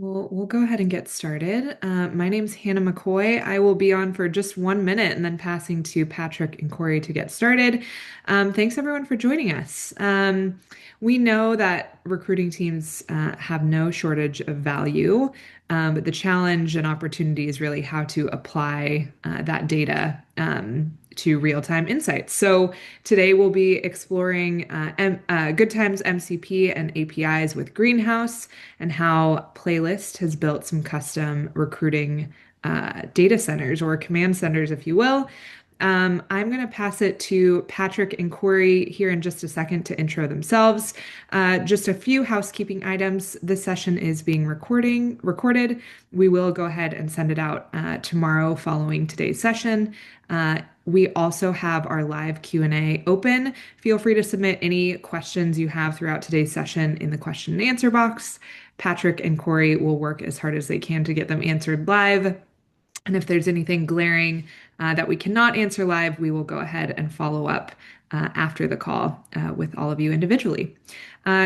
We'll go ahead and get started. My name's Hannah McCoy. I will be on for just 1 minute and then passing to Patrick and Corey to get started. Thanks everyone for joining us. We know that recruiting teams have no shortage of value, but the challenge and opportunity is really how to apply that data to real-time insights. So today we'll be exploring GoodTime's MCP and APIs with Greenhouse and how Playlist has built some custom recruiting data centers or command centers, if you will. I'm going to pass it to Patrick and Corey here in just a second to intro themselves. Just a few housekeeping items. This session is being recorded. We will go ahead and send it out tomorrow following today's session. We also have our live Q&A open. Feel free to submit any questions you have throughout today's session in the question and answer box. Patrick and Corey will work as hard as they can to get them answered live. And if there's anything glaring that we cannot answer live, we will go ahead and follow up after the call with all of you individually.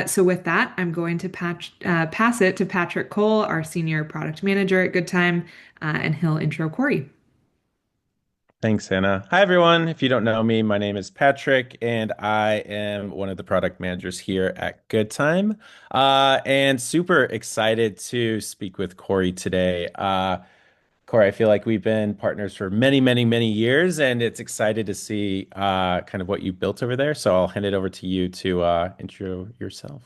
So with that, I'm going to pass it to Patrick Cole, our Senior Product Manager at GoodTime, and he'll intro Corey. Thanks, Hannah. Hi, everyone. If you don't know me, my name is Patrick, and I am one of the product managers here at GoodTime. And super excited to speak with Corey today. Corey, I feel like we've been partners for many, many, many years, and it's excited to see kind of what you built over there. So I'll hand it over to you to intro yourself.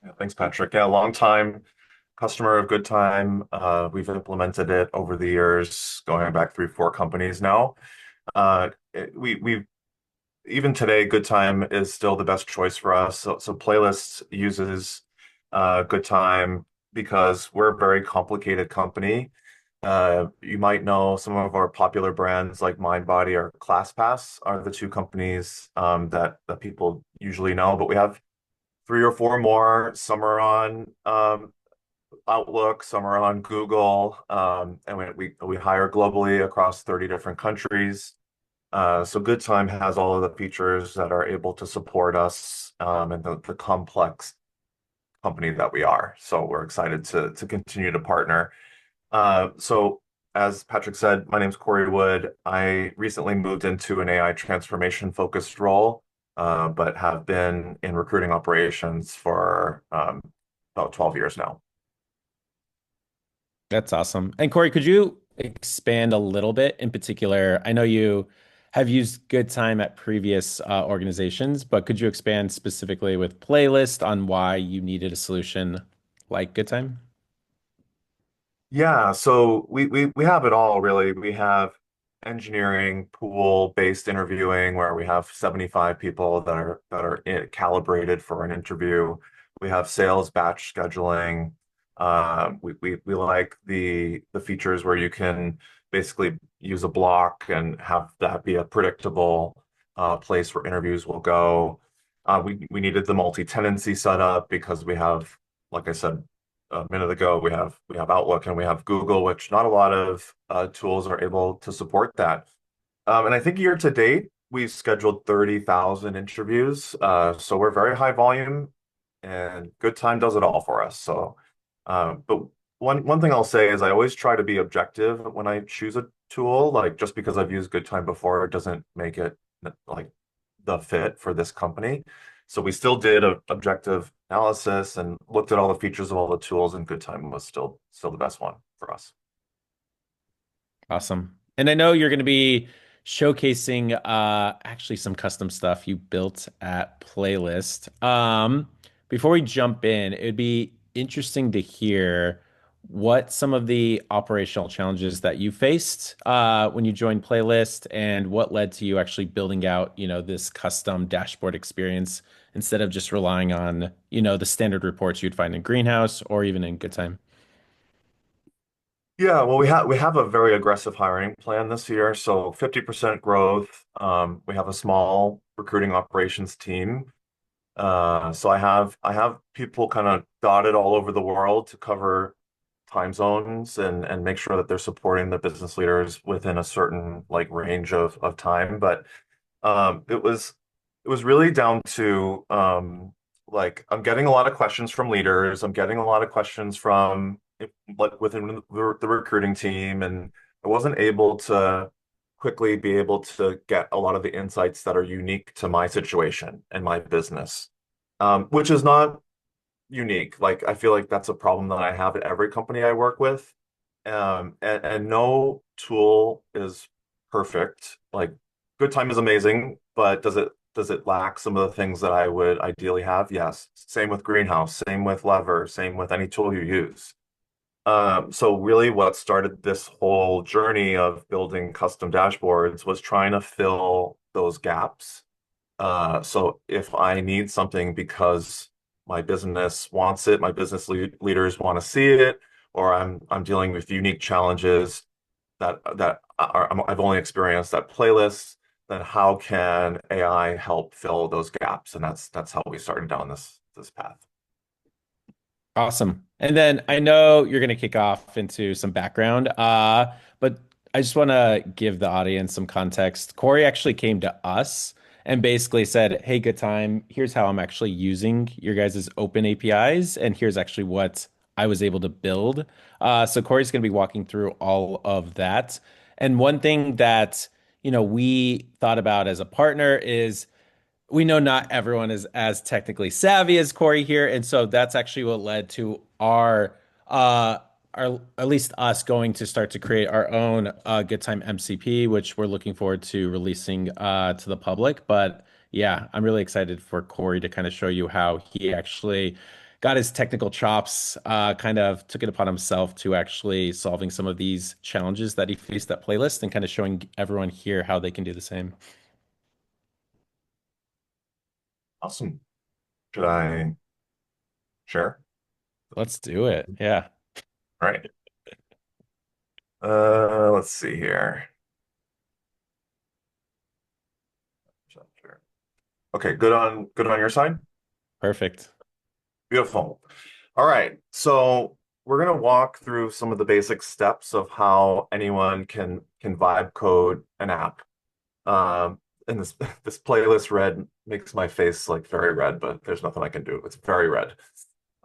Yeah, thanks, Patrick. Yeah, long time customer of GoodTime. We've implemented it over the years, going back 3, 4 companies now. We even today, GoodTime is still the best choice for us. So Playlist uses GoodTime because we're a very complicated company. You might know some of our popular brands like MindBody or ClassPass are the two companies that people usually know, but we have 3 or 4 more. Some are on Outlook, some are on Google, and we hire globally across 30 different countries. So GoodTime has all of the features that are able to support us and the complex company that we are. So we're excited to continue to partner. So as Patrick said, my name's Corey Wood. I recently moved into an AI transformation focused role, but have been in recruiting operations for about 12 years now. That's awesome. And Corey, could you expand a little bit in particular? I know you have used GoodTime at previous organizations, but could you expand specifically with Playlist on why you needed a solution like GoodTime? Yeah, so we have it all really. We have engineering pool-based interviewing where we have 75 people that are calibrated for an interview. We have sales batch scheduling. We like the features where you can basically use a block and have that be a predictable place where interviews will go. We needed the multi-tenancy setup because we have, like I said a minute ago, we have Outlook and we have Google, which not a lot of tools are able to support that. And I think year to date, we've scheduled 30,000 interviews. So we're very high volume and GoodTime does it all for us. But one thing I'll say is I always try to be objective when I choose a tool. Like just because I've used GoodTime before, it doesn't make it like the fit for this company. So we still did an objective analysis and looked at all the features of all the tools, and GoodTime was still the best one for us. Awesome. And I know you're going to be showcasing actually some custom stuff you built at Playlist. Before we jump in, it'd be interesting to hear what some of the operational challenges that you faced when you joined Playlist and what led to you actually building out, this custom dashboard experience instead of just relying on, the standard reports you'd find in Greenhouse or even in GoodTime. Yeah, well, we have a very aggressive hiring plan this year, so 50% growth. We have a small recruiting operations team. So I have people kind of dotted all over the world to cover time zones and make sure that they're supporting the business leaders within a certain like range of time. But it was really down to like I'm getting a lot of questions from leaders. I'm getting a lot of questions from like within the recruiting team, and I wasn't able to quickly be able to get a lot of the insights that are unique to my situation and my business, which is not unique. Like I feel like that's a problem that I have at every company I work with. And no tool is perfect. Like GoodTime is amazing, but does it lack some of the things that I would ideally have? Yes. Same with Greenhouse, same with Lever, same with any tool you use. So really what started this whole journey of building custom dashboards was trying to fill those gaps. So if I need something because my business wants it, my business leaders want to see it, or I'm dealing with unique challenges I've only experienced at playlists, then how can AI help fill those gaps? And that's how we started down this path. Awesome. And then I know you're going to kick off into some background, but I just want to give the audience some context. Corey actually came to us and basically said, "Hey, good time. Here's how I'm actually using your guys' open APIs, and here's actually what I was able to build." So Corey's going to be walking through all of that. And one thing that, we thought about as a partner is we know not everyone is as technically savvy as Corey here, and so that's actually what led to uh our at least us going to start to create our own Good Time MCP, which we're looking forward to releasing to the public. But yeah, I'm really excited for Corey to kind of show you how he actually got his technical chops, kind of took it upon himself to actually solving some of these challenges that he faced at Playlist and kind of showing everyone here how they can do the same. Awesome. Should I share? Let's do it. Yeah. All right. Let's see here. Sure. Okay, good on your side? Perfect. Beautiful. All right. So we're going to walk through some of the basic steps of how anyone can vibe code an app. And this playlist red makes my face like very red, but there's nothing I can do. It's very red.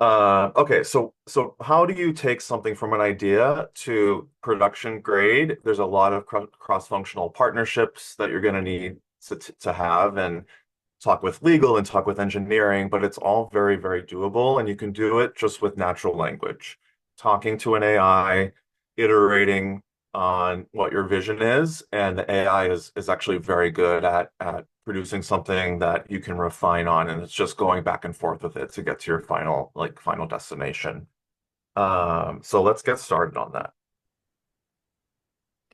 Okay, so how do you take something from an idea to production grade? There's a lot of cross-functional partnerships that you're going to need to have, and talk with legal and talk with engineering, but it's all very, very doable. And you can do it just with natural language, talking to an AI, iterating on what your vision is. And the AI is actually very good at producing something that you can refine on. And it's just going back and forth with it to get to your final destination. So let's get started on that.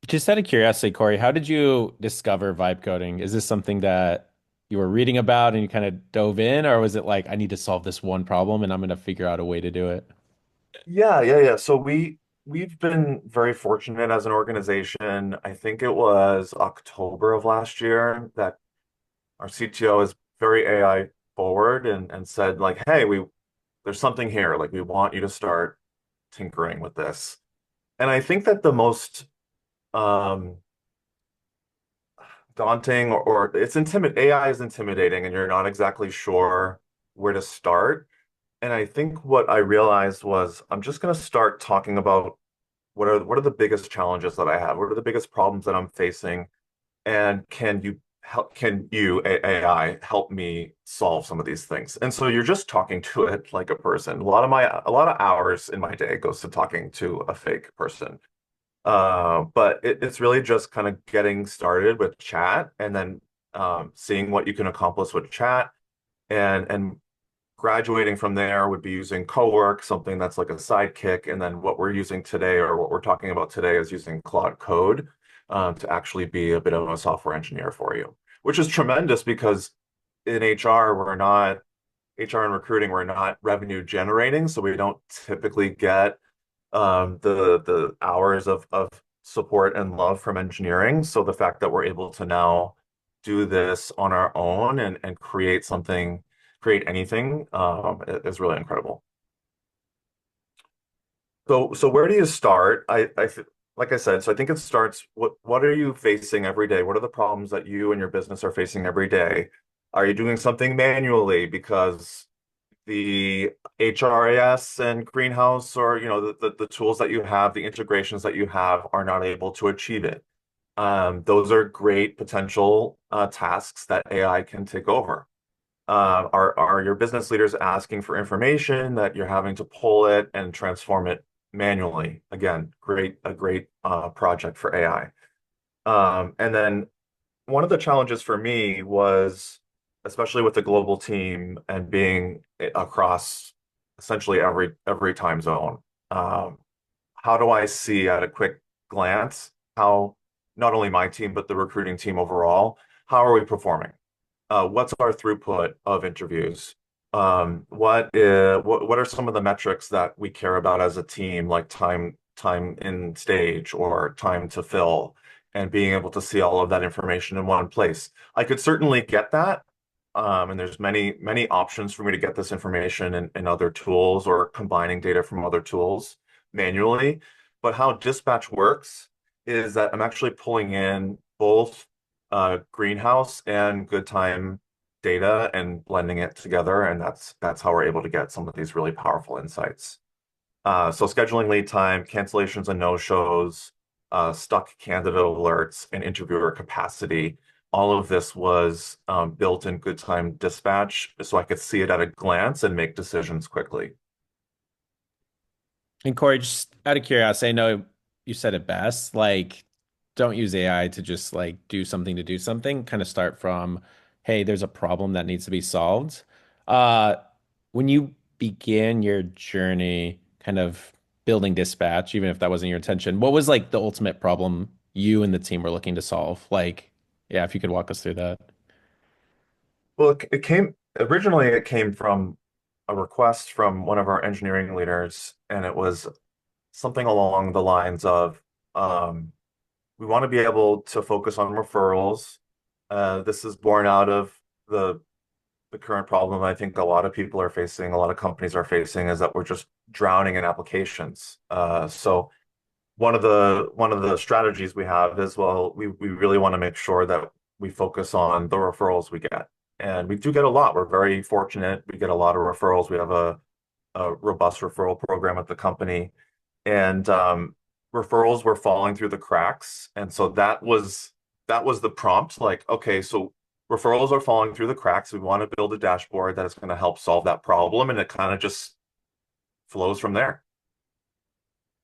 Just out of curiosity, Corey, how did you discover vibe coding? Is this something that you were reading about and you kind of dove in, or was it like, I need to solve this one problem and I'm going to figure out a way to do it? Yeah. So we've been very fortunate as an organization. I think it was October of last year that our CTO is very AI forward and said like, hey, there's something here. Like we want you to start tinkering with this. And I think that the most um daunting or AI is intimidating and you're not exactly sure where to start. And I think what I realized was I'm just going to start talking about what are the biggest challenges that I have? What are the biggest problems that I'm facing? And AI help me solve some of these things? And so you're just talking to it like a person. A lot of hours in my day goes to talking to a fake person. But it's really just kind of getting started with chat and then seeing what you can accomplish with chat and graduating from there would be using Cowork, something that's like a sidekick. And then what we're using today, or what we're talking about today, is using Claude Code to actually be a bit of a software engineer for you, which is tremendous because in HR and recruiting, we're not revenue generating, so we don't typically get the hours of support and love from engineering. So the fact that we're able to now do this on our own and create anything is really incredible. So where do you start? Like I said, so I think it starts, what are you facing every day? What are the problems that you and your business are facing every day? Are you doing something manually because the HRIS and Greenhouse, or the tools that you have, the integrations that you have are not able to achieve it. Those are great potential tasks that AI can take over. Are your business leaders asking for information that you're having to pull it and transform it manually? Again, a great project for AI. And then one of the challenges for me was, especially with the global team and being across essentially every time zone, um, how do I see at a quick glance how not only my team but the recruiting team overall, how are we performing? What's our throughput of interviews? What are some of the metrics that we care about as a team, like time in stage or time to fill, and being able to see all of that information in one place? I could certainly get that. And there's many options for me to get this information in other tools or combining data from other tools manually. But how Dispatch works is that I'm actually pulling in both Greenhouse and GoodTime data and blending it together, and that's how we're able to get some of these really powerful insights. So scheduling lead time, cancellations and no-shows, stuck candidate alerts, and interviewer capacity. All of this was built in GoodTime Dispatch, so I could see it at a glance and make decisions quickly. And Corey, just out of curiosity, I know you said it best. Like, don't use AI to just like do something to do something. Kind of start from, hey, there's a problem that needs to be solved. Uh, when you began your journey, kind of building Dispatch, even if that wasn't your intention, what was like the ultimate problem you and the team were looking to solve? Like, yeah, if you could walk us through that. Well, it came originally, it came from a request from one of our engineering leaders, and it was something along the lines of we want to be able to focus on referrals. This is born out of the the current problem I think a lot of people are facing, a lot of companies are facing, is that we're just drowning in applications. So one of the strategies we have is, well, we really want to make sure that we focus on the referrals we get. And we do get a lot. We're very fortunate. We get a lot of referrals. We have a robust referral program at the company. And referrals were falling through the cracks. And so that was the prompt. Like, okay, so referrals are falling through the cracks. We want to build a dashboard that is going to help solve that problem. And it kind of just flows from there.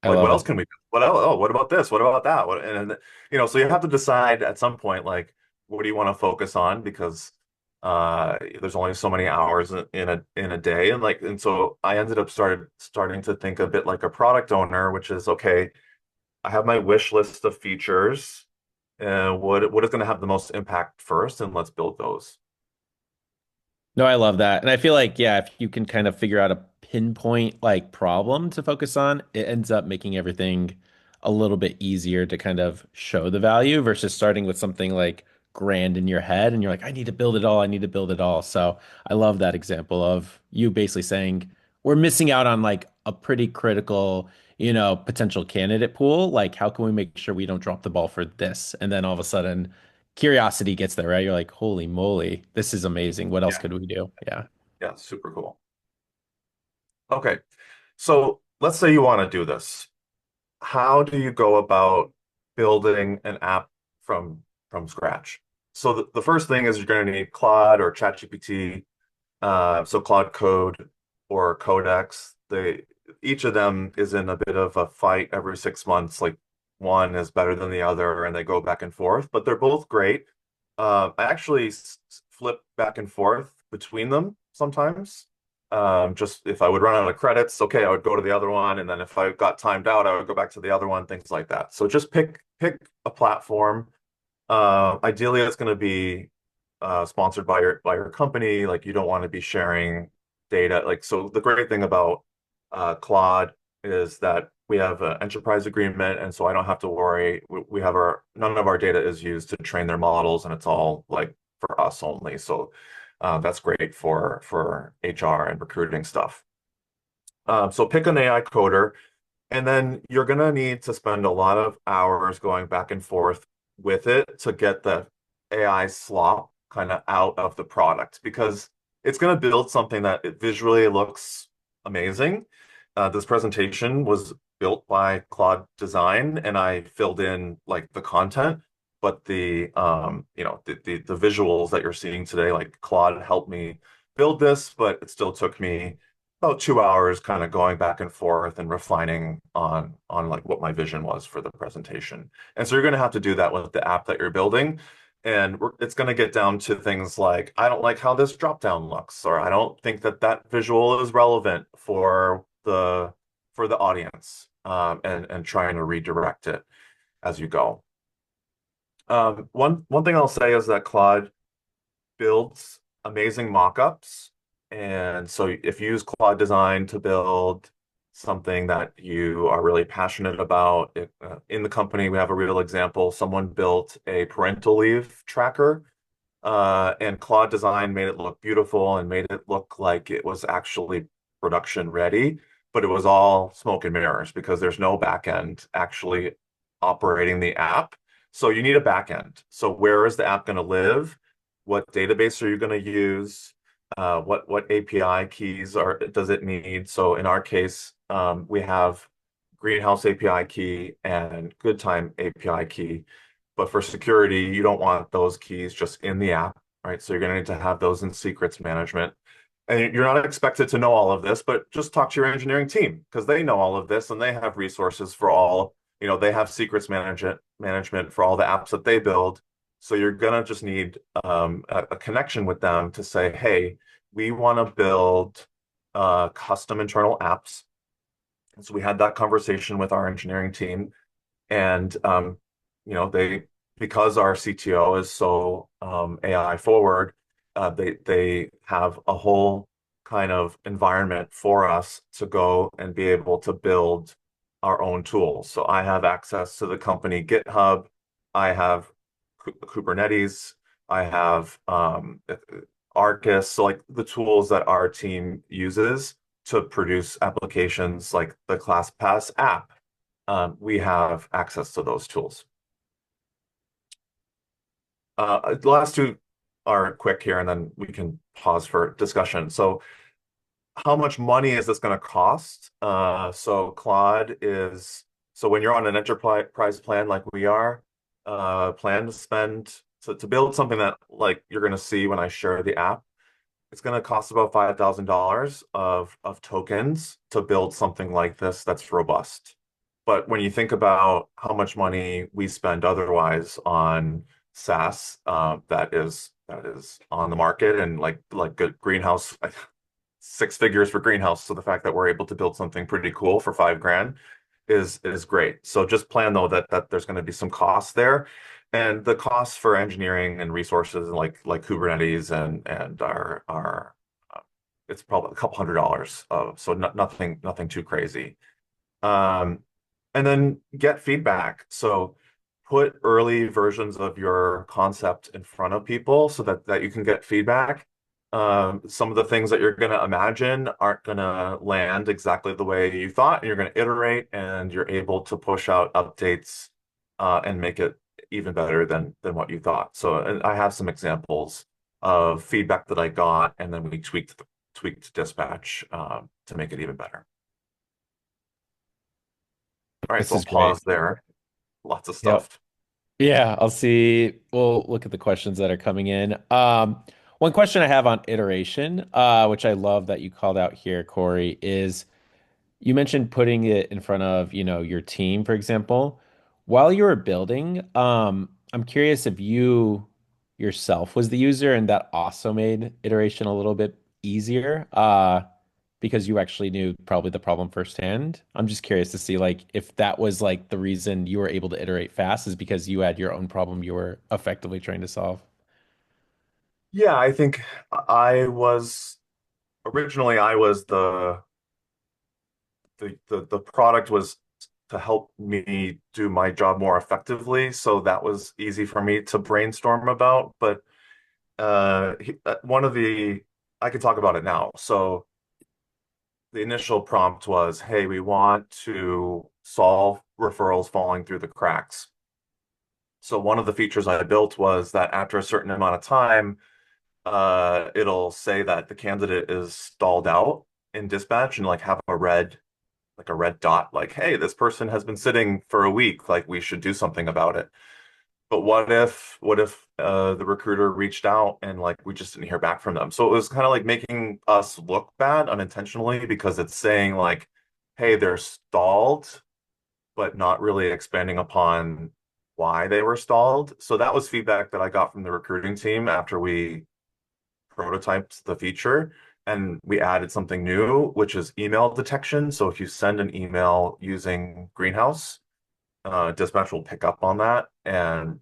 I Like, what love else it. can we do? What else? Oh, what about this? What about that? So you have to decide at some point, like, what do you want to focus on? Because there's only so many hours in a day, and so I ended up starting to think a bit like a product owner, which is okay. I have my wish list of features. What is going to have the most impact first, and let's build those. No, I love that. And I feel like, yeah, if you can kind of figure out a pinpoint like problem to focus on, it ends up making everything a little bit easier to kind of show the value versus starting with something like grand in your head and you're like, I need to build it all. I need to build it all. So I love that example of you basically saying we're missing out on like a pretty critical, potential candidate pool. Like, how can we make sure we don't drop the ball for this? And then all of a sudden, curiosity gets there, right? You're like, holy moly, this is amazing. What else Yeah, could we do? Yeah. yeah, super cool. Okay, so let's say you want to do this. How do you go about building an app from scratch? So the first thing is you're going to need Claude or ChatGPT, so Claude Code or Codex. Each of them is in a bit of a fight every 6 months. Like one is better than the other, and they go back and forth. But they're both great. I actually flip back and forth between them sometimes. Just if I would run out of credits, okay, I would go to the other one, and then if I got timed out, I would go back to the other one, things like that. So just pick a platform. Ideally, it's going to be sponsored by your company. Like you don't want to be sharing data. Like so, the great thing about Claude is that we have an enterprise agreement, and so I don't have to worry. We have none of our data is used to train their models, and it's all like for us only. So that's great for HR and recruiting stuff. So pick an AI coder, and then you're gonna need to spend a lot of hours going back and forth with it to get the AI slop kind of out of the product because it's going to build something that it visually looks amazing. This presentation was built by Claude Design, and I filled in like the content, but the visuals that you're seeing today, like Claude helped me build this, but it still took me about 2 hours kind of going back and forth and refining on like what my vision was for the presentation. And so you're going to have to do that with the app that you're building. And it's going to get down to things like, I don't like how this drop down looks, or I don't think that that visual is relevant for the audience, and trying to redirect it as you go. One thing I'll say is that Claude builds amazing mockups. And so if you use Claude Design to build something that you are really passionate about, in the company, we have a real example. Someone built a parental leave tracker, and Claude Design made it look beautiful and made it look like it was actually production ready, but it was all smoke and mirrors because there's no back end actually operating the app. So you need a back end. So where is the app going to live? What database are you going to use? What API keys does it need? So in our case, we have Greenhouse API key and GoodTime API key. But for security, you don't want those keys just in the app, right? So you're going to need to have those in secrets management. And you're not expected to know all of this, but just talk to your engineering team because they know all of this and they have resources for all, they have secrets management for all the apps that they build. So you're going to just need a connection with them to say, hey, we want to build custom internal apps. And so we had that conversation with our engineering team. And they, because our CTO is so AI forward, they have a whole kind of environment for us to go and be able to build our own tools. So I have access to the company GitHub. I have Kubernetes. I have Arcus. So like the tools that our team uses to produce applications like the ClassPass app, we have access to those tools. The last two are quick here, and then we can pause for discussion. So, how much money is this going to cost? So when you're on an enterprise plan like we are, plan to spend to build something that like you're going to see when I share the app. It's going to cost about $5,000 of tokens to build something like this that's robust. But when you think about how much money we spend otherwise on SaaS, that is on the market and like good Greenhouse, 6 figures for Greenhouse. So the fact that we're able to build something pretty cool for 5 grand is great. So just plan though that there's going to be some costs there, and the costs for engineering and resources like Kubernetes and our it's probably a couple $100. So nothing too crazy. Um, and then get feedback. So put early versions of your concept in front of people so that you can get feedback. Some of the things that you're going to imagine aren't going to land exactly the way you thought, and you're going to iterate, and you're able to push out updates and make it even better than what you thought. So, and I have some examples of feedback that I got, and then we tweaked dispatch to make it even better. All right, This so I'll is great. pause there. Lots of Yep. stuff. Yeah, I'll see. We'll look at the questions that are coming in. One question I have on iteration, which I love that you called out here, Corey, is you mentioned putting it in front of, your team, for example. While you were building, I'm curious if you yourself was the user and that also made iteration a little bit easier, because you actually knew probably the problem firsthand. I'm just curious to see like if that was like the reason you were able to iterate fast is because you had your own problem you were effectively trying to solve. Yeah, I think I was originally I was the product was to help me do my job more effectively, so that was easy for me to brainstorm about. But one of the I can talk about it now. So the initial prompt was, "Hey, we want to solve referrals falling through the cracks." So one of the features I built was that after a certain amount of time, it'll say that the candidate is stalled out in dispatch and like have a red dot, like, hey, this person has been sitting for a week, like we should do something about it. But what if the recruiter reached out and like we just didn't hear back from them? So it was kind of like making us look bad unintentionally because it's saying like, hey, they're stalled, but not really expanding upon why they were stalled. So that was feedback that I got from the recruiting team after we prototyped the feature. And we added something new, which is email detection. So if you send an email using Greenhouse, dispatch will pick up on that and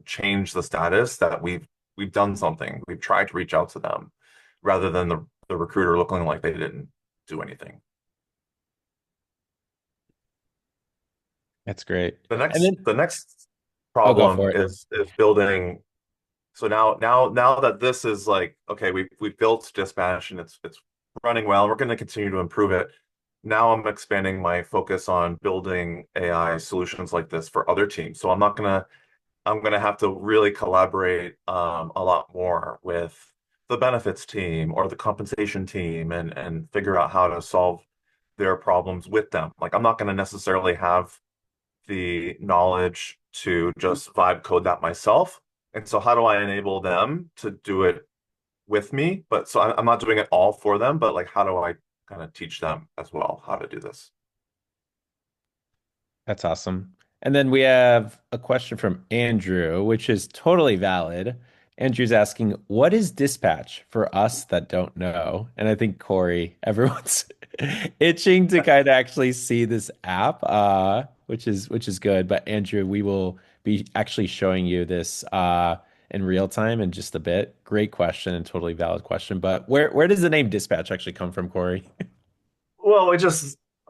change the status that we've done something. We've tried to reach out to them rather than the recruiter looking like they didn't do anything. That's great. The And next then, the next oh, go problem for it. is building. So now that this is like, okay, we've built dispatch and it's running well, and we're going to continue to improve it. Now I'm expanding my focus on building AI solutions like this for other teams. So I'm gonna have to really collaborate a lot more with the benefits team or the compensation team and figure out how to solve their problems with them. Like I'm not gonna necessarily have the knowledge to just vibe code that myself. And so how do I enable them to do it with me? But so I'm not doing it all for them, but like how do I kind of teach them as well how to do this? That's awesome. And then we have a question from Andrew, which is totally valid. Andrew's asking, what is dispatch for us that don't know? And I think Corey, everyone's itching to kind of actually see this app, which is good. But Andrew, we will be actually showing you this in real time in just a bit. Great question and totally valid question. But where does the name dispatch actually come from, Corey? Well,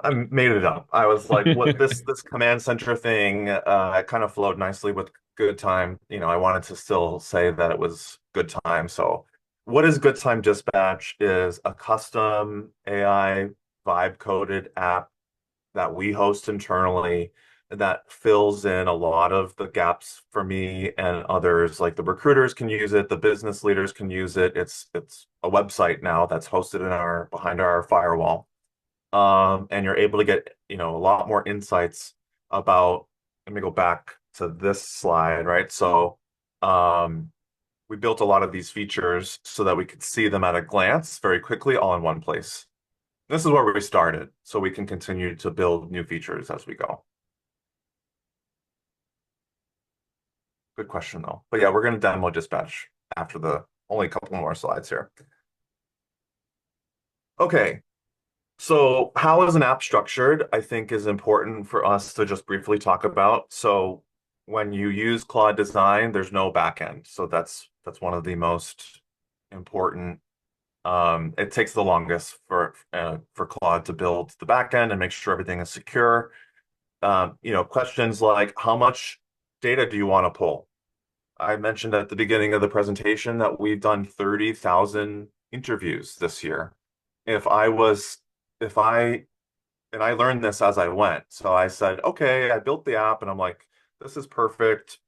I made it up. I was like, what this command center thing, it kind of flowed nicely with good time. You know, I wanted to still say that it was good time. So what is good time dispatch is a custom AI vibe coded app that we host internally that fills in a lot of the gaps for me and others. Like the recruiters can use it, the business leaders can use it. It's a website now that's hosted in our behind our firewall, and you're able to get, a lot more insights about, let me go back to this slide, right? So, we built a lot of these features so that we could see them at a glance very quickly, all in one place. This is where we started, so we can continue to build new features as we go. Good question, though. But yeah, we're going to demo dispatch after the only couple more slides here. Okay, so how is an app structured, I think is important for us to just briefly talk about. So when you use Claude Design, there's no backend. So that's one of the most important. It takes the longest for Claude to build the backend and make sure everything is secure. Questions like how much data do you want to pull? I mentioned at the beginning of the presentation that we've done 30,000 interviews this year. If I was, if I, and I learned this as I went. So I said, okay, I built the app and I'm like, this is perfect.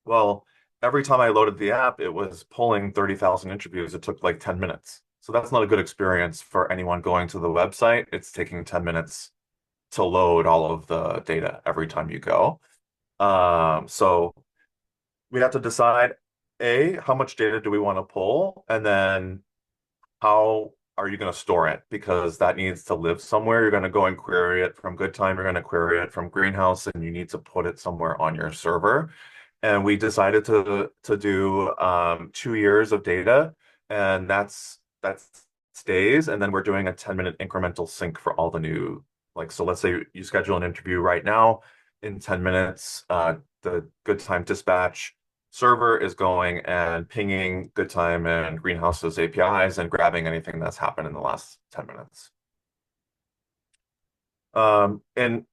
Well, every time I loaded the app, it was pulling 30,000 interviews. It took like 10 minutes. So that's not a good experience for anyone going to the website. It's taking 10 minutes to load all of the data every time you go. So we have to decide, A, how much data do we want to pull? And then how are you going to store it? Because that needs to live somewhere. You're going to go and query it from GoodTime. You're going to query it from Greenhouse, and you need to put it somewhere on your server. And we decided to do 2 years of data, and that stays. And then we're doing a 10-minute incremental sync for all the new, like, so let's say you schedule an interview right now. In 10 minutes, the GoodTime dispatch server is going and pinging GoodTime and Greenhouse's APIs and grabbing anything that's happened in the last 10 minutes. And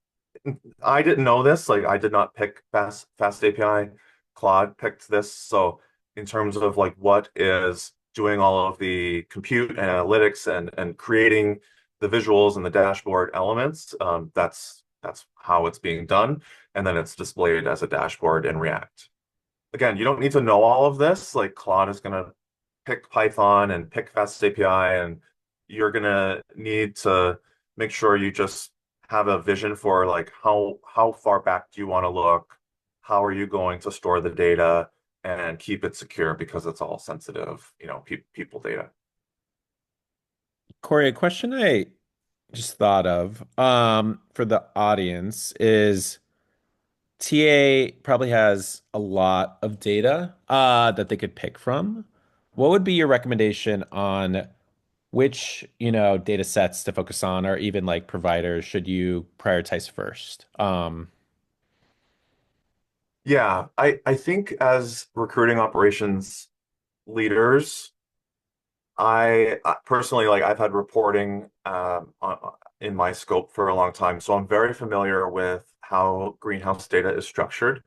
I didn't know this, like I did not pick Fast API. Claude picked this. So in terms of like what is doing all of the compute and analytics and creating the visuals and the dashboard elements, that's how it's being done. And then it's displayed as a dashboard in React. Again, you don't need to know all of this. Like Claude is going to pick Python and pick Fast API, and you're gonna need to make sure you just have a vision for like how far back do you want to look? How are you going to store the data and keep it secure because it's all sensitive, people data. Corey, a question I just thought of for the audience is TA probably has a lot of data that they could pick from. What would be your recommendation on which, data sets to focus on, or even like providers should you prioritize first? Yeah, I think as recruiting operations leaders, personally, like I've had reporting in my scope for a long time, so I'm very familiar with how greenhouse data is structured,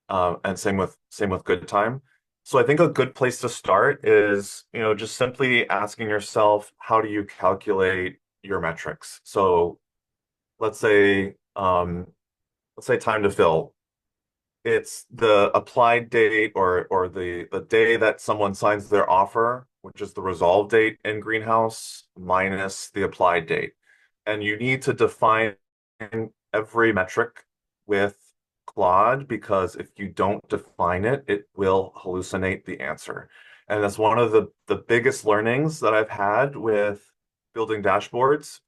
and same with good time. So I think a good place to start is, just simply asking yourself, how do you calculate your metrics? So let's say, time to fill. It's the applied date or the day that someone signs their offer, which is the resolve date in Greenhouse, minus the applied date. And you need to define every metric with Claude because if you don't define it, it will hallucinate the answer. And that's one of the biggest learnings that I've had with building dashboards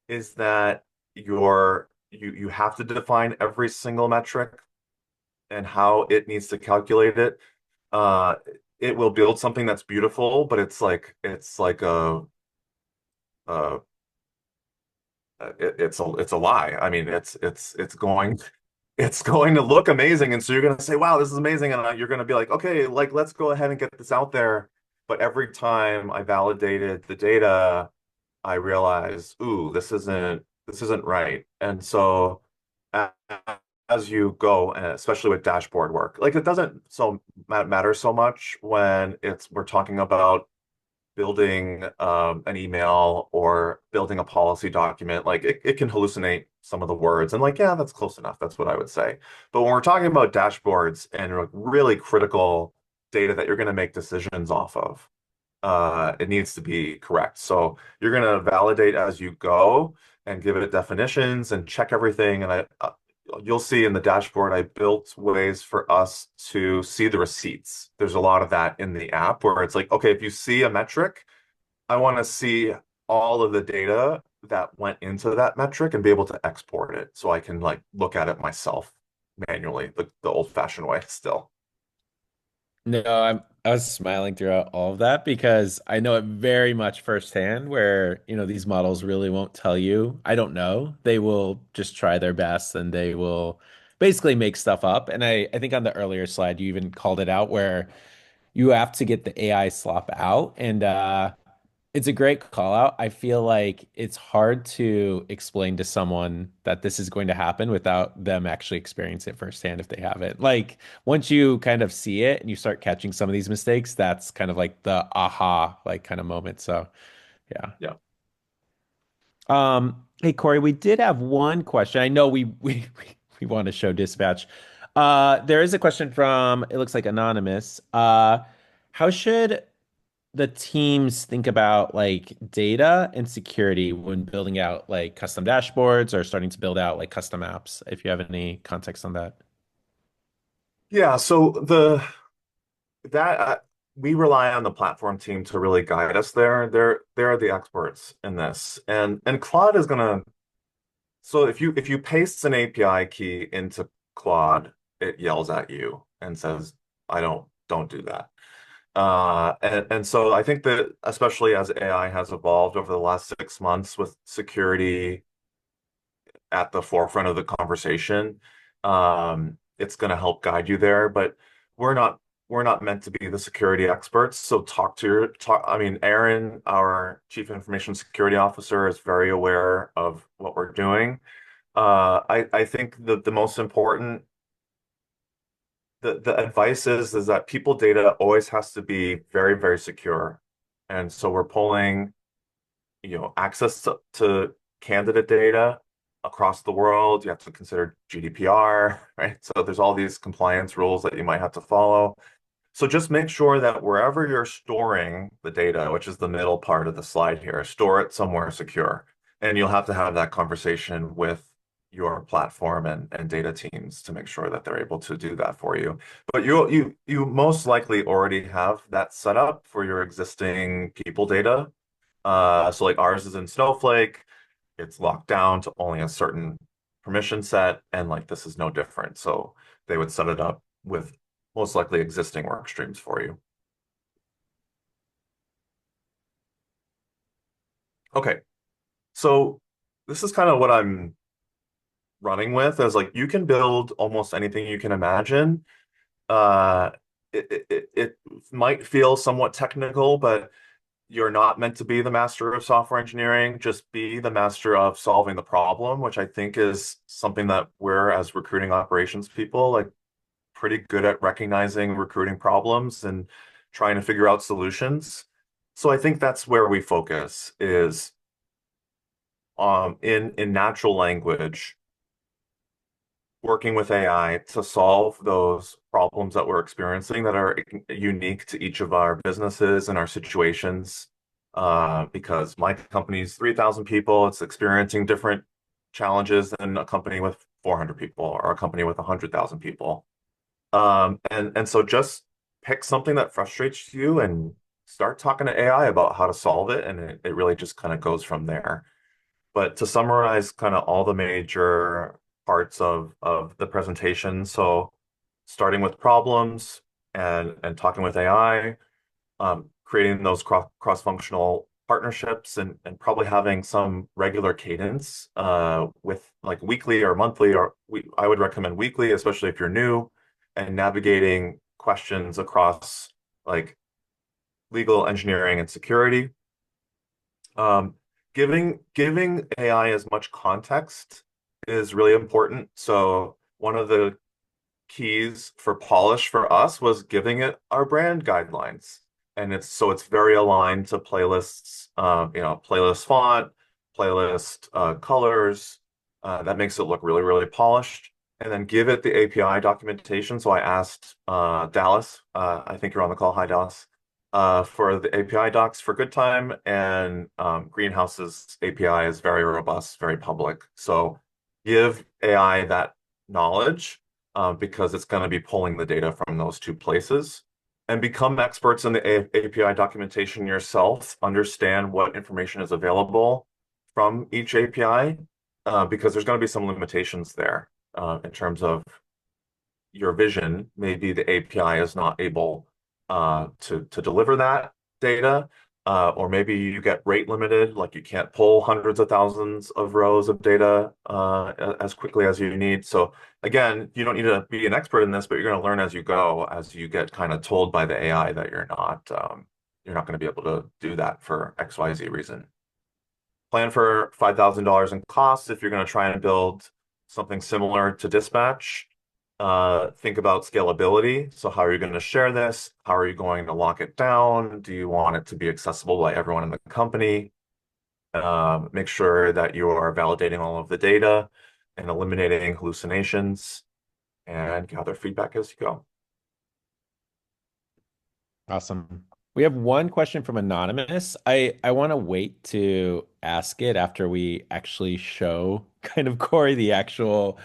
is that you have to define every single metric and how it needs to calculate it. Uh, it will build something that's beautiful, but it's like a it's a lie. I mean, it's going to look amazing, and so you're going to say, "Wow, this is amazing," and you're going to be like, "Okay, like let's go ahead and get this out there." But every time I validated the data, I realized, "Ooh, this isn't right," and so as you go, and especially with dashboard work, like it doesn't matter so much when we're talking about building an email or building a policy document. Like it can hallucinate some of the words, and like, yeah, that's close enough. That's what I would say. But when we're talking about dashboards and like really critical data that you're going to make decisions off of, it needs to be correct. So you're going to validate as you go and give it definitions and check everything. And you'll see in the dashboard, I built ways for us to see the receipts. There's a lot of that in the app where it's like, okay, if you see a metric, I want to see all of the data that went into that metric and be able to export it so I can like look at it myself manually, the old-fashioned way still. No, I was smiling throughout all of that because I know it very much firsthand where, these models really won't tell you. I don't know. They will just try their best and they will basically make stuff up. And I think on the earlier slide, you even called it out where you have to get the AI slop out. And it's a great call out. I feel like it's hard to explain to someone that this is going to happen without them actually experience it firsthand if they haven't. Like once you kind of see it and you start catching some of these mistakes, that's kind of like the aha like kind of moment. So yeah. Yeah. Hey Corey, we did have one question. I know we want to show dispatch. There is a question from it looks like anonymous. How should the teams think about like data and security when building out like custom dashboards or starting to build out like custom apps, if you have any context on that. Yeah, so the that we rely on the platform team to really guide us there. They're the experts in this. And Claude is gonna so if you paste an API key into Claude, it yells at you and says, I don't do that. And so I think that especially as AI has evolved over the last 6 months with security at the forefront of the conversation, it's going to help guide you there. But we're not we're not meant to be the security experts. So talk. I mean, Aaron, our Chief Information Security Officer, is very aware of what we're doing. I think the most important the advice is that people data always has to be very, very secure. And so we're pulling, access to candidate data across the world. You have to consider GDPR, right? So there's all these compliance rules that you might have to follow. So just make sure that wherever you're storing the data, which is the middle part of the slide here, store it somewhere secure. And you'll have to have that conversation with your platform and data teams to make sure that they're able to do that for you. But you most likely already have that set up for your existing people data. So like ours is in Snowflake. It's locked down to only a certain permission set, and like this is no different. So they would set it up with most likely existing work streams for you. Okay, so this is kind of what I'm running with is like you can build almost anything you can imagine. Uh, it might feel somewhat technical, but you're not meant to be the master of software engineering. Just be the master of solving the problem, which I think is something that we're as recruiting operations people like pretty good at recognizing recruiting problems and trying to figure out solutions. So I think that's where we focus is in natural language, working with AI to solve those problems that we're experiencing that are unique to each of our businesses and our situations. Because my company's 3,000 people, it's experiencing different challenges than a company with 400 people or a company with 100,000 people. And so just pick something that frustrates you and start talking to AI about how to solve it, and it really just kind of goes from there. But to summarize kind of all the major parts of the presentation, so starting with problems and talking with AI, creating those cross-functional partnerships and probably having some regular cadence with like weekly or monthly, or I would recommend weekly, especially if you're new, and navigating questions across like legal, engineering, and security. Um, giving AI as much context is really important. So one of the keys for polish for us was giving it our brand guidelines. And it's very aligned to playlists, playlist font, playlist colors. That makes it look really, really polished. And then give it the API documentation. So I asked Dallas, I think you're on the call. Hi, Dallas. For the API docs for GoodTime, and Greenhouse's API is very robust, very public. So give AI that knowledge because it's going to be pulling the data from those two places. And become experts in the API documentation yourself. Understand what information is available from each API because there's going to be some limitations there in terms of your vision. Maybe the API is not able to deliver that data, or maybe you get rate limited, like you can't pull hundreds of thousands of rows of data as quickly as you need. So again, you don't need to be an expert in this, but you're going to learn as you go, as you get kind of told by the AI that you're not going to be able to do that for XYZ reason. Plan for $5,000 in costs if you're going to try and build something similar to Dispatch. Think about scalability. So how are you going to share this? How are you going to lock it down? Do you want it to be accessible by everyone in the company? Make sure that you are validating all of the data and eliminating hallucinations and gather feedback as you go. Awesome. We have one question from Anonymous. I want to wait to ask it after we actually show kind of Corey the actual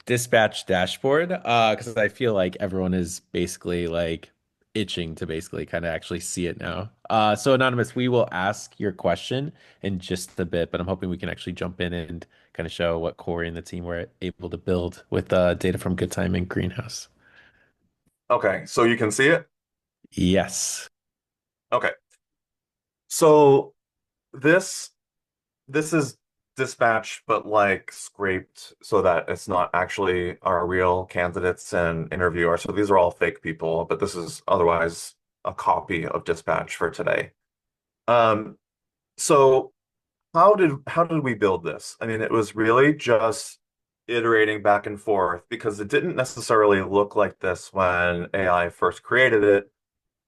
dispatch dashboard because I feel like everyone is basically like itching to basically kind of actually see it now. So Anonymous, we will ask your question in just a bit, but I'm hoping we can actually jump in and kind of show what Corey and the team were able to build with data from GoodTime and Greenhouse. Okay, so you can see it? Yes. Okay. So this this is dispatch, but like scraped so that it's not actually our real candidates and interviewer. So these are all fake people, but this is otherwise a copy of dispatch for today. Um, so how did we build this? I mean, it was really just iterating back and forth because it didn't necessarily look like this when AI first created it.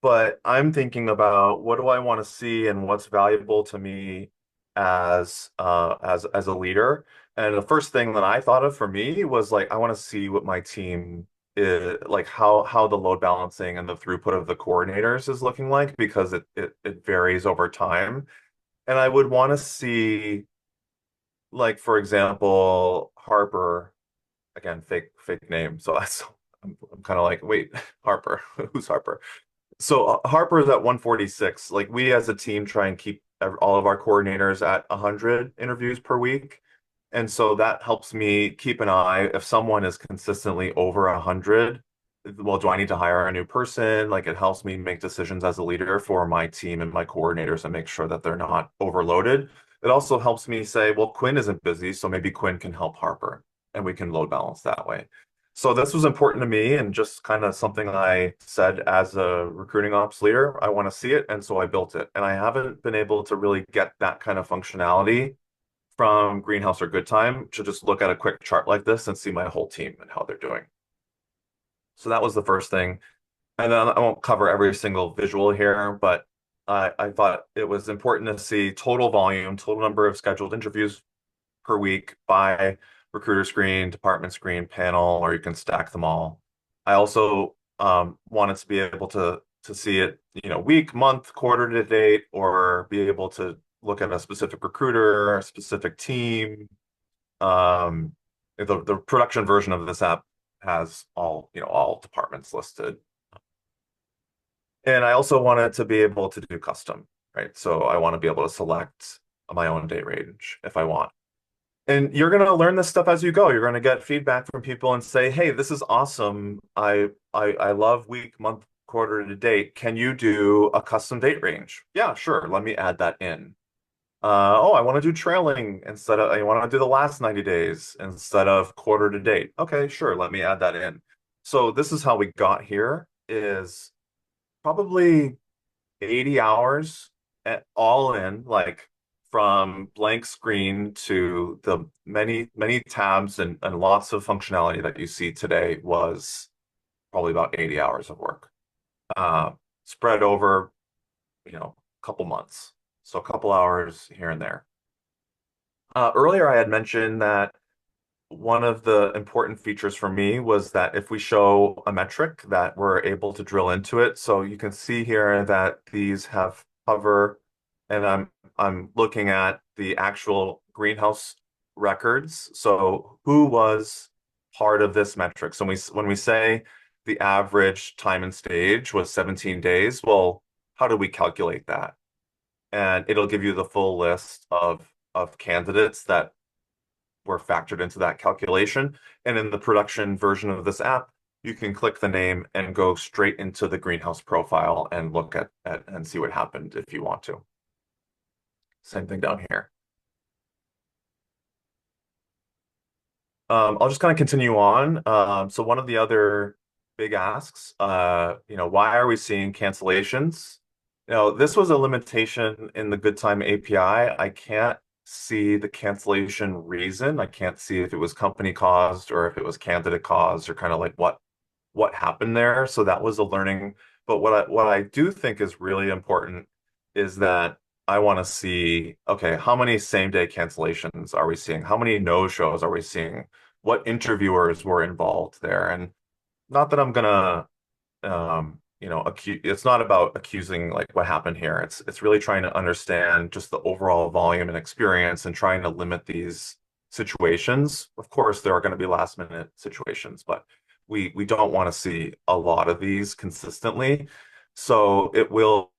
But I'm thinking about what do I want to see and what's valuable to me as a leader. And the first thing that I thought of for me was like I want to see what my team like how the load balancing and the throughput of the coordinators is looking like because it varies over time. And I would want to see, like, for example, Harper, again, fake name. So I'm kind of like, wait, Harper, who's Harper? So Harper is at 146. Like we as a team try and keep all of our coordinators at 100 interviews per week. And so that helps me keep an eye. If someone is consistently over 100, well, do I need to hire a new person? Like it helps me make decisions as a leader for my team and my coordinators and make sure that they're not overloaded. It also helps me say, well, Quinn isn't busy, so maybe Quinn can help Harper and we can load balance that way. So this was important to me and just kind of something I said as a recruiting ops leader. I want to see it, and so I built it. And I haven't been able to really get that kind of functionality from Greenhouse or GoodTime to just look at a quick chart like this and see my whole team and how they're doing. So that was the first thing. And then I won't cover every single visual here, but I thought it was important to see total volume, total number of scheduled interviews per week by recruiter screen, department screen, panel, or you can stack them all. I also wanted to be able to see it, week, month, quarter to date, or be able to look at a specific recruiter, a specific team. The production version of this app has all departments listed. And I also wanted to be able to do custom, right? So I want to be able to select my own date range if I want. And you're going to learn this stuff as you go. You're going to get feedback from people and say, "Hey, this is awesome. I love week, month, quarter to date. Can you do a custom date range?" Yeah, sure. Let me add that in. Oh, I want to do trailing instead of I want to do the last 90 days instead of quarter to date. Okay, sure. Let me add that in. So this is how we got here is probably 80 hours all in, like from blank screen to the many, many tabs and lots of functionality that you see today was probably about 80 hours of work, uh, spread over, a couple months. So a couple hours here and there. Earlier, I had mentioned that one of the important features for me was that if we show a metric that we're able to drill into it. So you can see here that these have hover, and I'm looking at the actual greenhouse records. So who was part of this metric? So when we say the average time and stage was 17 days, well, how do we calculate that? And it'll give you the full list of candidates that were factored into that calculation. And in the production version of this app, you can click the name and go straight into the greenhouse profile and look at and see what happened if you want to. Same thing down here. I'll just kind of continue on. So one of the other big asks, why are we seeing cancellations? This was a limitation in the GoodTime API. I can't see the cancellation reason. I can't see if it was company caused or if it was candidate caused or kind of like what happened there. So that was a learning. But what I do think is really important is that I want to see, okay, how many same day cancellations are we seeing? How many no-shows are we seeing? What interviewers were involved there? And not that I'm gonna it's not about accusing like what happened here. It's really trying to understand just the overall volume and experience and trying to limit these situations. Of course, there are going to be last minute situations, but we don't want to see a lot of these consistently. So it will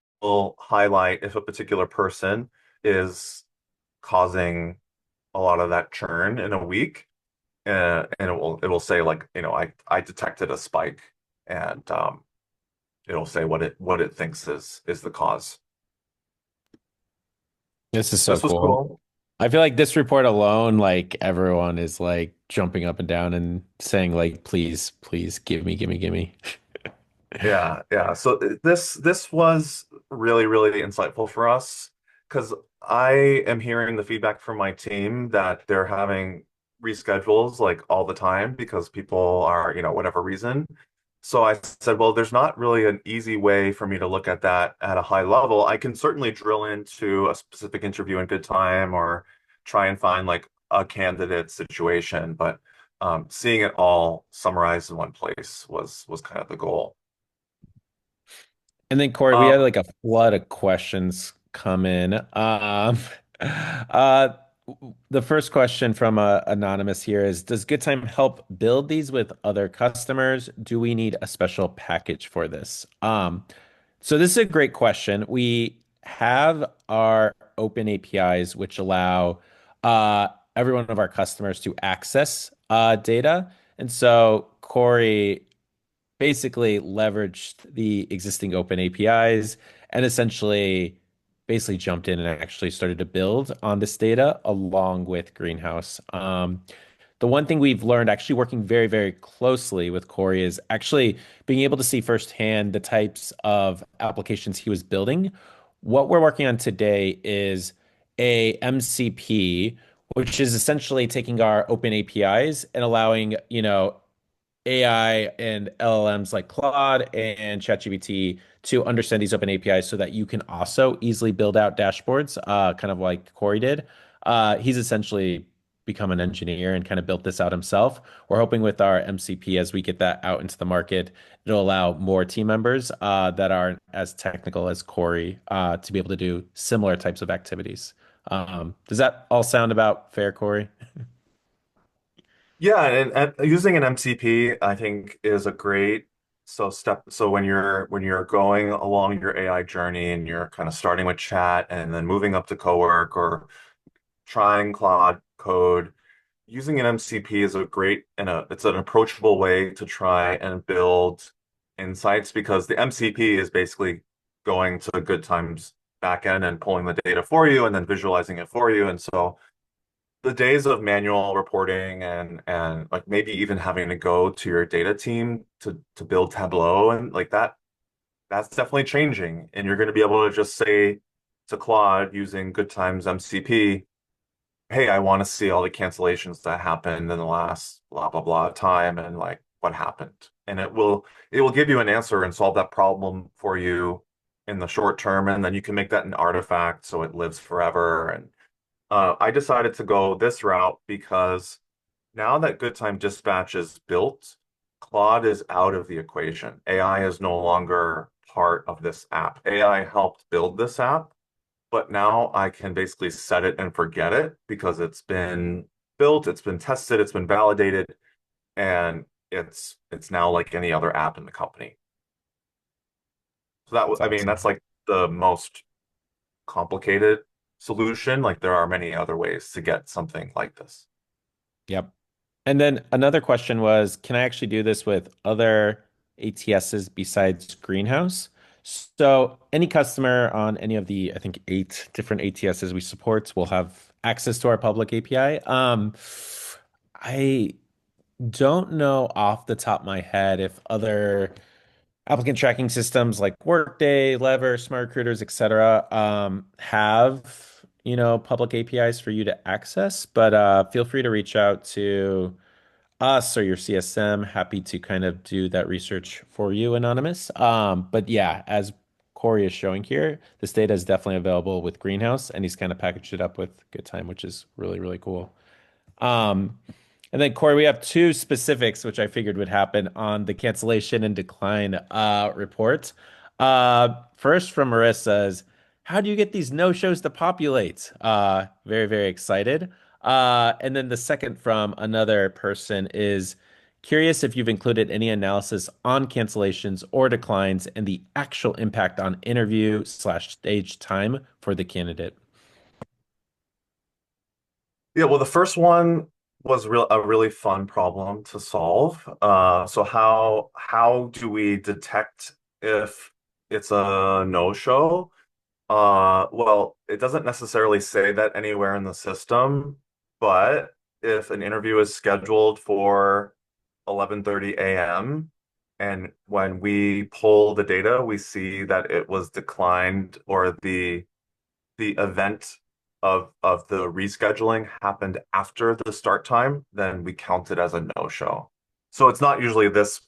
highlight if a particular person is causing a lot of that churn in a week, and it will say like, I detected a spike, and it'll say what it thinks is the cause. This is so This was cool. cool. I feel like this report alone, like everyone is like jumping up and down and saying like, please, please give me, give me, give me. Yeah, yeah. So this was really, really insightful for us because I am hearing the feedback from my team that they're having reschedules like all the time because people are, whatever reason. So I said, well, there's not really an easy way for me to look at that at a high level. I can certainly drill into a specific interview in good time or try and find like a candidate situation, but seeing it all summarized in one place was kind of the goal. And then Corey, we had Um, like a flood of questions come in. Uh, the first question from anonymous here is, does GoodTime help build these with other customers? Do we need a special package for this? So this is a great question. We have our open APIs, which allow every one of our customers to access data. And so Corey basically leveraged the existing open APIs and essentially basically jumped in and actually started to build on this data along with Greenhouse. The one thing we've learned actually working very, very closely with Corey is actually being able to see firsthand the types of applications he was building. What we're working on today is a MCP, which is essentially taking our open APIs and allowing, AI and LLMs like Claude and ChatGPT to understand these open APIs so that you can also easily build out dashboards, kind of like Corey did. He's essentially become an engineer and kind of built this out himself. We're hoping with our MCP, as we get that out into the market, it'll allow more team members that aren't as technical as Corey to be able to do similar types of activities. Does that all sound about fair, Corey? yeah, and using an MCP, I think, is a great so when you're going along your AI journey and you're kind of starting with chat and then moving up to cowork or trying Claude code, using an MCP is a great and it's an approachable way to try and build insights because the MCP is basically going to GoodTime's backend and pulling the data for you and then visualizing it for you. And so the days of manual reporting and like maybe even having to go to your data team to build Tableau and like that's definitely changing. And you're going to be able to just say to Claude using GoodTime's MCP, hey, I want to see all the cancellations that happened in the last blah blah blah time and like what happened. And it will give you an answer and solve that problem for you in the short term. And then you can make that an artifact so it lives forever. And I decided to go this route because now that GoodTime Dispatch is built, Claude is out of the equation. AI is no longer part of this app. AI helped build this app, but now I can basically set it and forget it because it's been built, it's been tested, it's been validated, and it's now like any other app in the company. So That's I mean, awesome. that's like the most complicated solution. Like there are many other ways to get something like this. Yep. And then another question was, can I actually do this with other ATSs besides Greenhouse? So any customer on any of the, I think, 8 different ATSs we support will have access to our public API. I don't know off the top of my head if other applicant tracking systems like Workday, Lever, Smart Recruiters, etc., have public APIs for you to access. But feel free to reach out to us or your CSM. Happy to kind of do that research for you, anonymous. But yeah, as Corey is showing here, this data is definitely available with Greenhouse, and he's kind of packaged it up with GoodTime, which is really, really cool. Um, and then Corey, we have two specifics, which I figured would happen on the cancellation and decline report. First from Marissa is, how do you get these no-shows to populate? Very, very excited. And then the second from another person is curious if you've included any analysis on cancellations or declines and the actual impact on interview slash stage time for the candidate. Yeah, well, the first one was a really fun problem to solve. So how do we detect if it's a no-show? Well, it doesn't necessarily say that anywhere in the system, but if an interview is scheduled for 11:30 a.m. and when we pull the data, we see that it was declined or the event of the rescheduling happened after the start time, then we count it as a no-show. So it's not usually this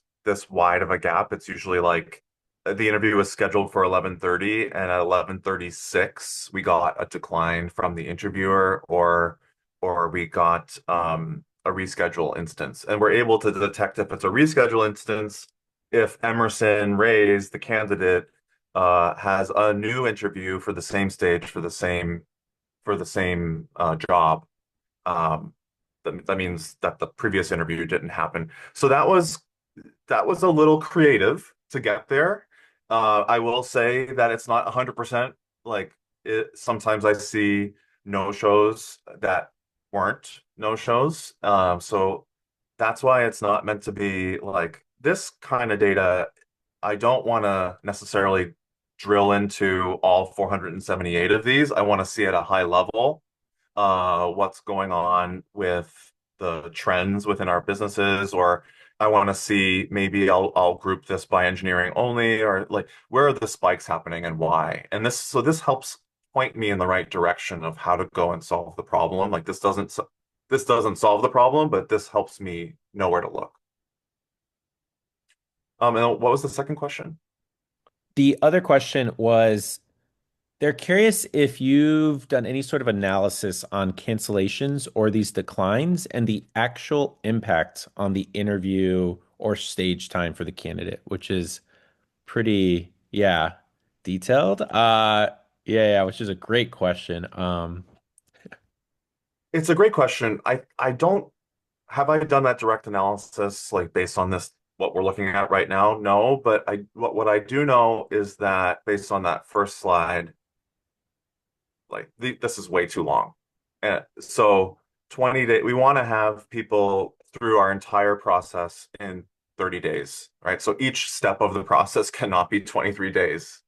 wide of a gap. It's usually like the interview was scheduled for 11:30 and at 11:36 we got a decline from the interviewer or we got a reschedule instance. And we're able to detect if it's a reschedule instance, if Emerson Reyes, the candidate, has a new interview for the same stage for the same job. Um, that means that the previous interview didn't happen. So that was a little creative to get there. I will say that it's not 100% like it. Sometimes I see no shows that weren't no shows. So that's why it's not meant to be like this kind of data. I don't want to necessarily drill into all 478 of these. I want to see at a high level what's going on with the trends within our businesses, or I want to see maybe I'll group this by engineering only, or like where are the spikes happening and why? And this helps point me in the right direction of how to go and solve the problem. Like this doesn't solve the problem, but this helps me know where to look. And what was the second question? The other question was they're curious if you've done any sort of analysis on cancellations or these declines and the actual impact on the interview or stage time for the candidate, which is pretty, yeah, detailed. Yeah, which is a great question. It's a great question. I don't have I done that direct analysis like based on this what we're looking at right now? No, but I what I do know is that based on that first slide, this is way too long. And so 20 days, we want to have people through our entire process in 30 days, right? So each step of the process cannot be 23 days.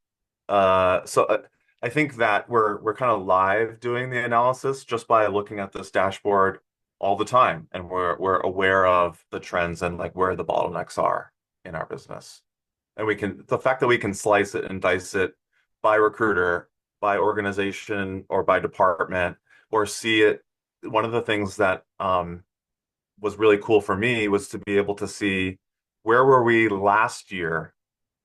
So I think that we're kind of live doing the analysis just by looking at this dashboard all the time, and we're aware of the trends and like where the bottlenecks are in our business. And we can the fact that we can slice it and dice it by recruiter, by organization, or by department, or see it. One of the things that was really cool for me was to be able to see where were we last year,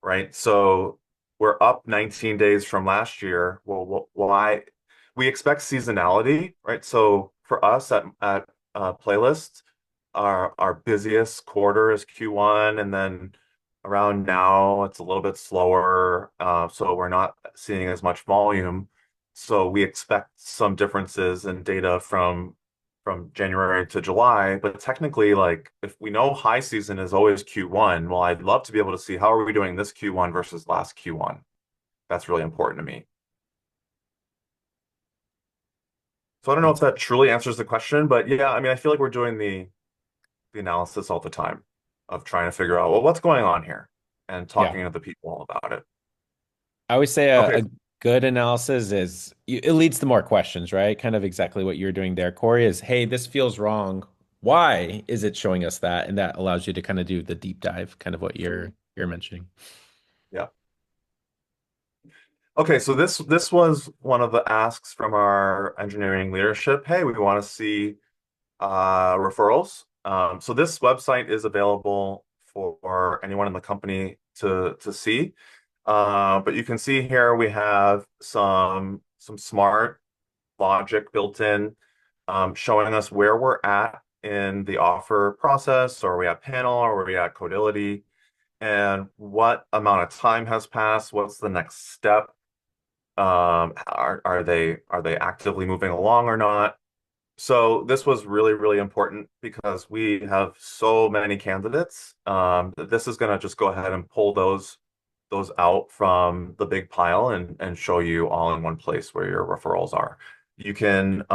right? So we're up 19 days from last year. Well, why? We expect seasonality, right? So for us at Playlist, our busiest quarter is Q1, and then around now it's a little bit slower. So we're not seeing as much volume. So we expect some differences in data from January to July, but technically, like if we know high season is always Q1, well, I'd love to be able to see how are we doing this Q1 versus last Q1. That's really important to me. So I don't know if that truly answers the question, but yeah, I mean, I feel like we're doing the analysis all the time of trying to figure out, well, what's going on here and Yeah. talking to the people about it. I always say Okay, a good analysis is it leads to more questions, right? Kind of exactly what you're doing there, Corey, is hey, this feels wrong. Why is it showing us that? And that allows you to kind of do the deep dive, kind of what you're mentioning. yeah. Okay, so this was one of the asks from our engineering leadership. Hey, we want to see referrals. So this website is available for anyone in the company to see. But you can see here we have some smart logic built in, showing us where we're at in the offer process, or are we at panel, or are we at Codility, and what amount of time has passed, what's the next step. Are they actively moving along or not? So this was really, really important because we have so many candidates. That this is going to just go ahead and pull those out from the big pile and show you all in one place where your referrals are. You can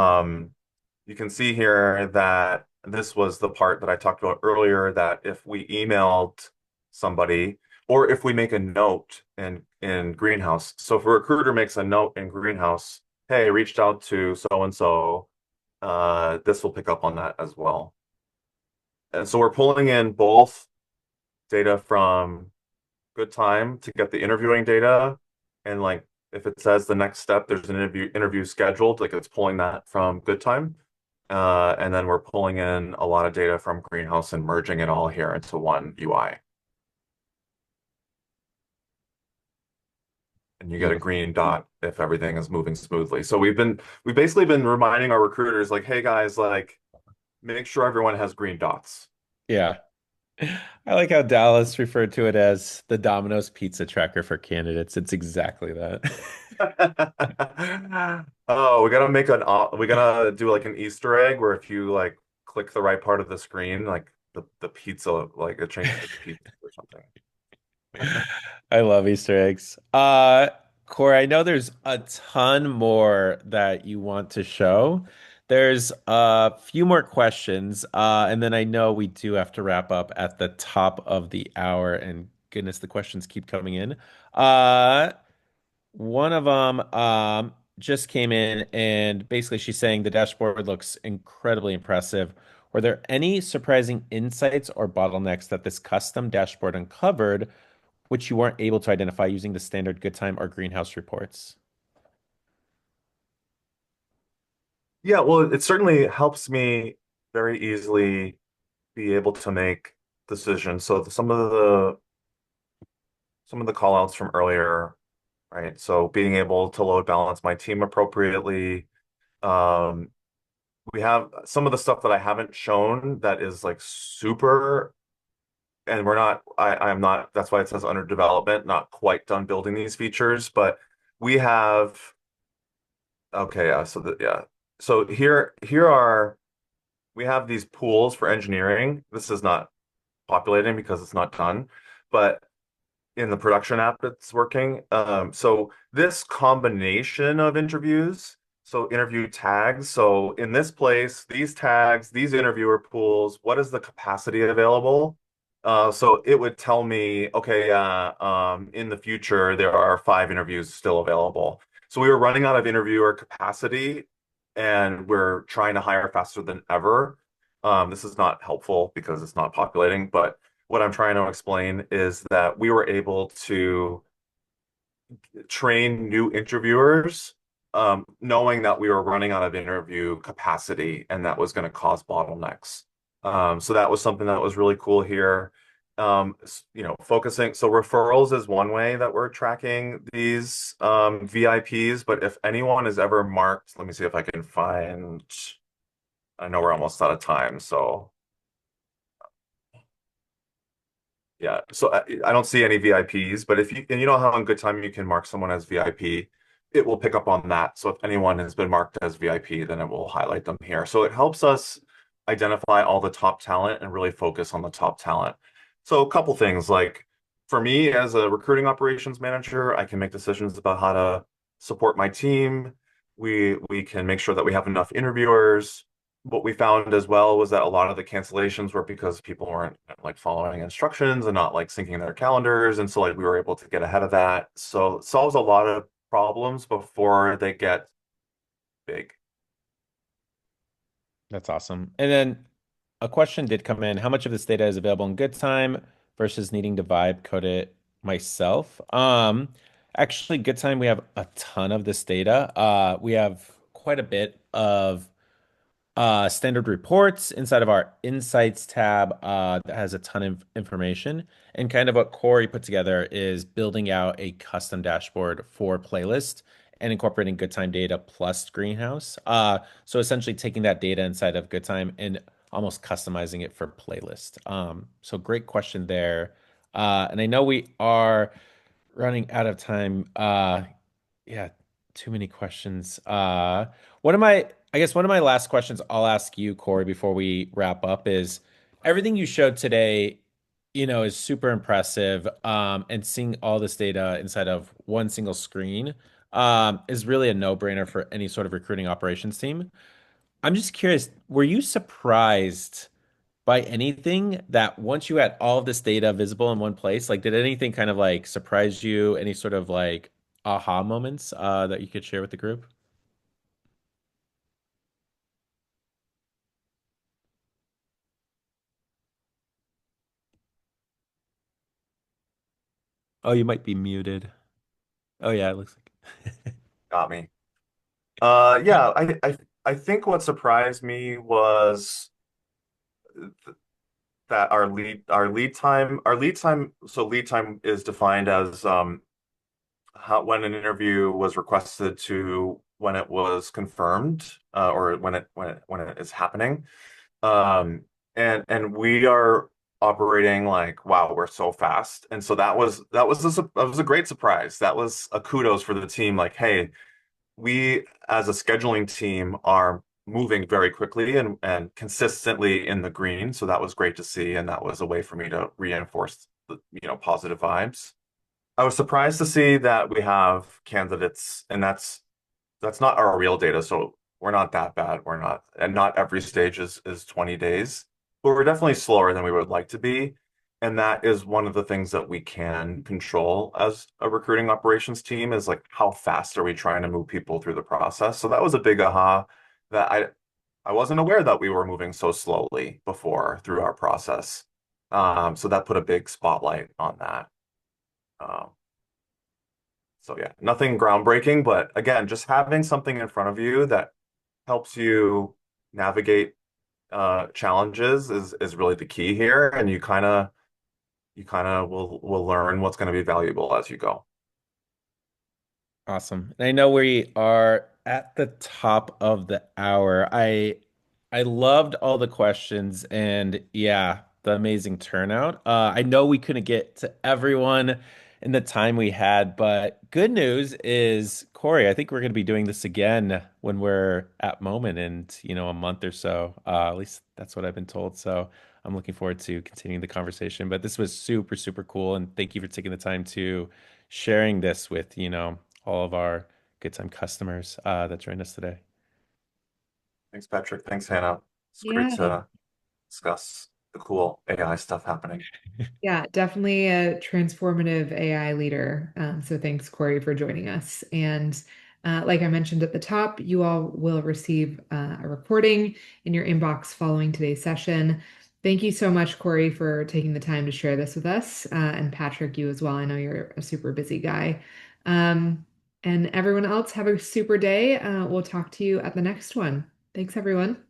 you can see here that this was the part that I talked about earlier, that if we emailed somebody or if we make a note in Greenhouse. So if a recruiter makes a note in Greenhouse, hey, reached out to so and so, this will pick up on that as well. And so we're pulling in both data from Good Time to get the interviewing data. And like if it says the next step, there's an interview scheduled, like it's pulling that from Good Time. And then we're pulling in a lot of data from Greenhouse and merging it all here into one UI. And you get a Beautiful. green dot if everything is moving smoothly. So we've basically been reminding our recruiters like, hey guys, like make sure everyone has green dots. Yeah. I like how Dallas referred to it as the Domino's pizza tracker for candidates. It's exactly that. Oh, we gotta do like an Easter egg where if you like click the right part of the screen, like the pizza, like it changes to pizza or something. I love Easter eggs. Corey, I know there's a ton more that you want to show. There's a few more questions, and then I know we do have to wrap up at the top of the hour, and goodness, the questions keep coming in. Uh, One of them just came in, and basically she's saying the dashboard looks incredibly impressive. Were there any surprising insights or bottlenecks that this custom dashboard uncovered, which you weren't able to identify using the standard good time or greenhouse reports? Yeah, well, it certainly helps me very easily be able to make decisions. So some of the call outs from earlier, right? So being able to load balance my team appropriately. Um, we have some of the stuff that I haven't shown that is like super, and I'm not, that's why it says under development, not quite done building these features, but we have, okay, yeah. So we have these pools for engineering. This is not populating because it's not done, but in the production app it's working. So this combination of interviews, so interview tags. So in this place, these tags, these interviewer pools, what is the capacity available? So it would tell me, okay, in the future there are 5 interviews still available. So we were running out of interviewer capacity, and we're trying to hire faster than ever. This is not helpful because it's not populating, but what I'm trying to explain is that we were able to train new interviewers, knowing that we were running out of interview capacity and that was going to cause bottlenecks. So that was something that was really cool here. Focusing. So referrals is one way that we're tracking these VIPs, but if anyone is ever marked, let me see if I can find, I know we're almost out of time, so yeah, so I don't see any VIPs, but if you and you know how on Good Time you can mark someone as VIP, it will pick up on that. So if anyone has been marked as VIP, then it will highlight them here. So it helps us identify all the top talent and really focus on the top talent. So a couple things like for me as a recruiting operations manager, I can make decisions about how to support my team. We can make sure that we have enough interviewers. What we found as well was that a lot of the cancellations were because people weren't like following instructions and not like syncing their calendars. And so like we were able to get ahead of that. So it solves a lot of problems before they get big. That's awesome. And then a question did come in. How much of this data is available in good time versus needing to vibe code it myself? Actually, good time, we have a ton of this data. We have quite a bit of standard reports inside of our Insights tab that has a ton of information. And kind of what Corey put together is building out a custom dashboard for playlist and incorporating good time data plus Greenhouse. So essentially taking that data inside of good time and almost customizing it for playlist. So great question there. And I know we are running out of time. Yeah, too many questions. I guess one of my last questions I'll ask you, Corey, before we wrap up is everything you showed today, is super impressive. And seeing all this data inside of one single screen, is really a no-brainer for any sort of recruiting operations team. I'm just curious, were you surprised by anything that once you had all of this data visible in one place, like did anything kind of like surprise you? Any sort of like aha moments that you could share with the group? Oh, you might be muted. Oh yeah, it looks like. Got me. Yeah, I think what surprised me was that so lead time is defined as when an interview was requested to when it was confirmed, or when it is happening. Um, and we are operating like, wow, we're so fast. And so that was a great surprise. That was a kudos for the team. Like, hey, we as a scheduling team are moving very quickly and consistently in the green. So that was great to see. And that was a way for me to reinforce the, positive vibes. I was surprised to see that we have candidates, and that's not our real data, so we're not that bad. We're not, and not every stage is 20 days, but we're definitely slower than we would like to be. And that is one of the things that we can control as a recruiting operations team is like how fast are we trying to move people through the process. So that was a big aha that I wasn't aware that we were moving so slowly before through our process. So that put a big spotlight on that. Um, so yeah, nothing groundbreaking, but again, just having something in front of you that helps you navigate challenges is really the key here, and you kind of will learn what's going to be valuable as you go. Awesome. And I know we are at the top of the hour. I loved all the questions and yeah, the amazing turnout. I know we couldn't get to everyone in the time we had, but good news is, Corey, I think we're going to be doing this again when we're at Moment in, a month or so. At least that's what I've been told. So I'm looking forward to continuing the conversation. But this was super, super cool. And thank you for taking the time to sharing this with, all of our good time customers that joined us today. Thanks, Patrick. Thanks, Hannah. It's great Yeah. to discuss the cool AI stuff happening. Yeah, definitely a transformative AI leader. So thanks, Corey, for joining us. And like I mentioned at the top, you all will receive a recording in your inbox following today's session. Thank you so much, Corey, for taking the time to share this with us. And Patrick, you as well. I know you're a super busy guy. Um, and everyone else, have a super day. We'll talk to you at the next one. Thanks, everyone.